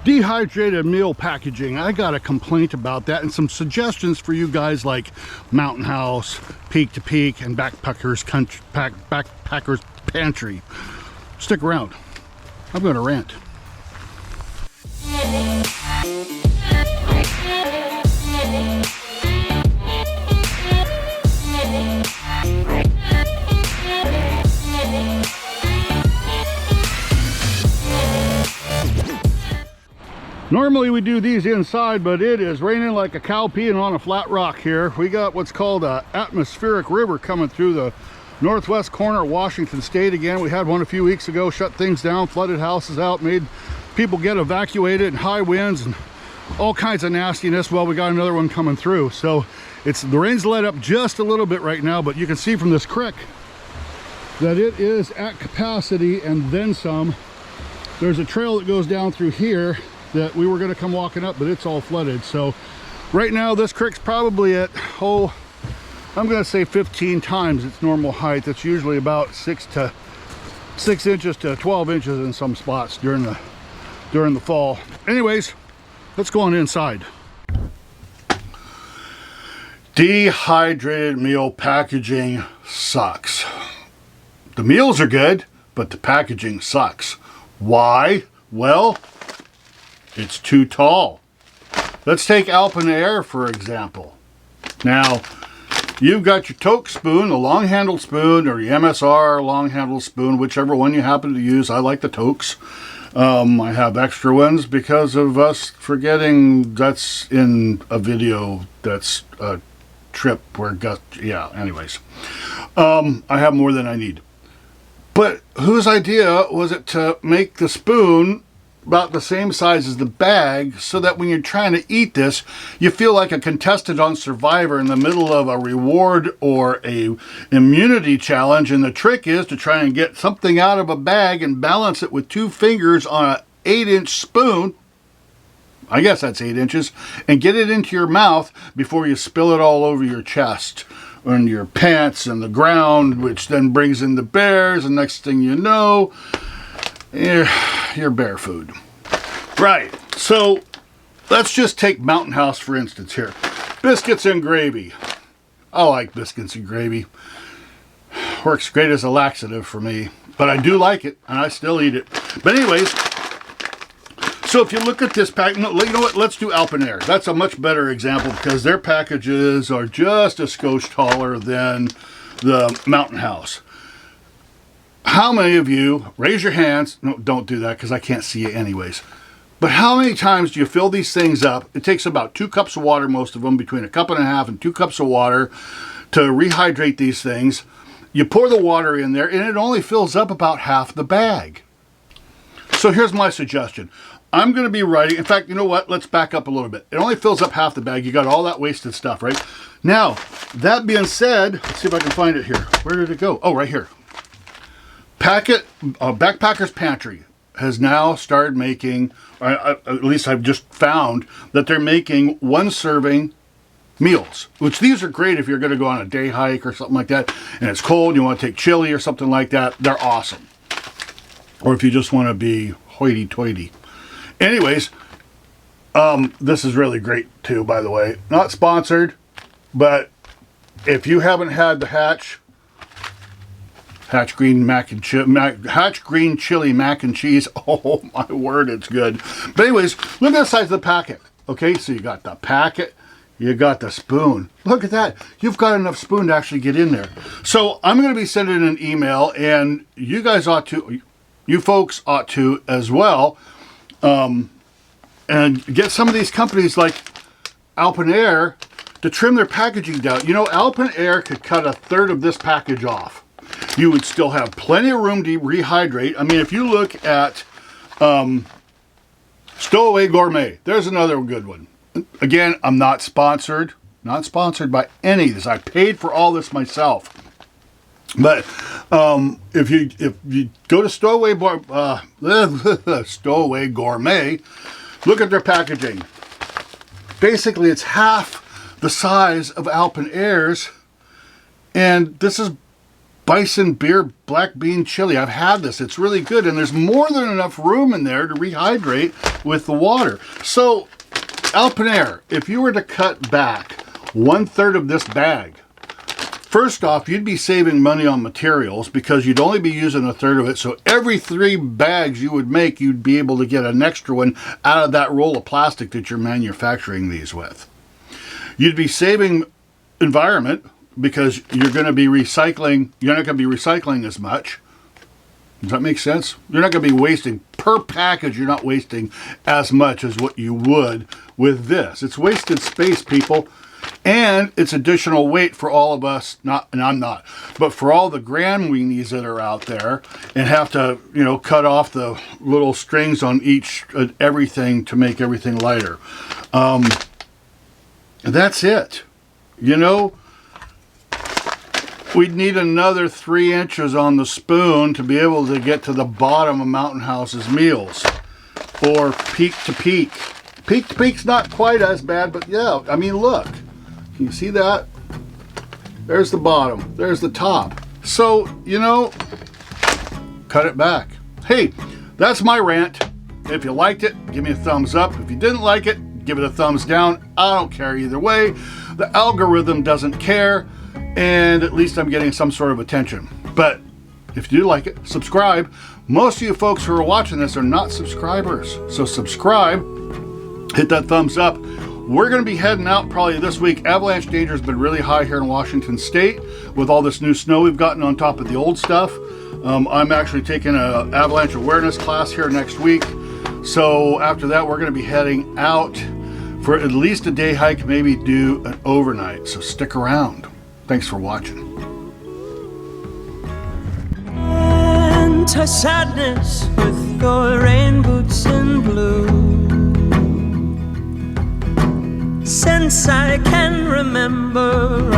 Dehydrated meal packaging. I got a complaint about that and some suggestions for you guys like Mountain House, Peak to Peak, and Backpackers Pantry. Stick around. I'm going to rant. Normally we do these inside, but it is raining like a cow peeing on a flat rock here. We got what's called an atmospheric river coming through the northwest corner of Washington State again. We had one a few weeks ago, shut things down, flooded houses out, made people get evacuated, and high winds and all kinds of nastiness. Well, we got another one coming through. So the rain's let up just a little bit right now, but you can see from this creek that it is at capacity and then some. There's a trail that goes down through here that we were going to come walking up, but it's all flooded. So right now this creek's probably at, I'm going to say 15 times its normal height. It's usually about 6 inches to 12 inches in some spots during the fall. Anyways, let's go on inside. Dehydrated meal packaging sucks. The meals are good, but the packaging sucks. Why? Well, it's too tall. Let's take Alpen for example. Now, you've got your Toke spoon, a long-handled spoon, or the MSR long-handled spoon, whichever one you happen to use. I like the Tokes. I have extra ones because of us forgetting that's in a video that's a trip where yeah, anyways. I have more than I need. But whose idea was it to make the spoon about the same size as the bag so that when you're trying to eat this, you feel like a contestant on Survivor in the middle of a reward or a immunity challenge, and the trick is to try and get something out of a bag and balance it with 2 fingers on an 8-inch spoon, I guess that's 8 inches, and get it into your mouth before you spill it all over your chest and your pants and the ground, which then brings in the bears, and next thing you know, you're bear food. Right, so let's just take Mountain House for instance here. Biscuits and gravy. I like biscuits and gravy. Works great as a laxative for me, but I do like it and I still eat it. But anyways, so if you look at this pack, no, you know what, let's do Alpen. That's a much better example because their packages are just a skosh taller than the Mountain House. How many of you, raise your hands, no, don't do that because I can't see it anyways, but how many times do you fill these things up? It takes about 2 cups of water, most of them, between 1.5 cups and 2 cups of water to rehydrate these things. You pour the water in there and it only fills up about half the bag. So here's my suggestion. I'm going to be writing, in fact, you know what, let's back up a little bit. It only fills up half the bag. You got all that wasted stuff, right? Now, that being said, let's see if I can find it here. Where did it go? Oh, right here. Backpackers Pantry has now started making, at least I've just found that they're making 1-serving meals, which these are great if you're going to go on a day hike or something like that and it's cold, you want to take chili or something like that. They're awesome. Or if you just want to be hoity-toity. Anyways, this is really great too, by the way. Not sponsored, but if you haven't had the Hatch green chili mac and cheese. Oh my word, it's good. But anyways, look at the size of the packet. Okay, so you got the packet, you got the spoon. Look at that. You've got enough spoon to actually get in there. So I'm going to be sending an email, and you guys ought to, you folks ought to as well, and get some of these companies like Alpen to trim their packaging down. You know, Alpen could cut 1/3 of this package off. You would still have plenty of room to rehydrate. I mean, if you look at Stowaway Gourmet, there's another good one. Again, I'm not sponsored by any of this. I paid for all this myself. But if you go to Stowaway Gourmet, look at their packaging. Basically, it's half the size of Alpen and this is bison beer black bean chili. I've had this. It's really good, and there's more than enough room in there to rehydrate with the water. So, Alpinair, if you were to cut back 1/3 of this bag, first off, you'd be saving money on materials because you'd only be using 1/3 of it. So every 3 bags you would make, you'd be able to get an extra one out of that roll of plastic that you're manufacturing these with. You'd be saving environment because you're going to be recycling. You're not going to be recycling as much. Does that make sense? You're not going to be wasting, per package, you're not wasting as much as what you would with this. It's wasted space, people. And it's additional weight for all of us, and I'm not, but for all the grand weenies that are out there and have to, you know, cut off the little strings on each, everything to make everything lighter. That's it. You know, we'd need another 3 inches on the spoon to be able to get to the bottom of Mountain House's meals, or peak to peak. Peak to peak's not quite as bad, but yeah, I mean, look. Can you see that? There's the bottom. There's the top. So, you know, cut it back. Hey, that's my rant. If you liked it, give me a thumbs up. If you didn't like it, give it a thumbs down. I don't care either way. The algorithm doesn't care, and at least I'm getting some sort of attention. But if you do like it, subscribe. Most of you folks who are watching this are not subscribers. So subscribe, hit that thumbs up. We're going to be heading out probably this week. Avalanche danger has been really high here in Washington State with all this new snow we've gotten on top of the old stuff. I'm actually taking an avalanche awareness class here next week. So after that, we're going to be heading out for at least a day hike, maybe do an overnight. So stick around. Thanks for watching. Enter sadness with your rain boots in blue. Since I can remember,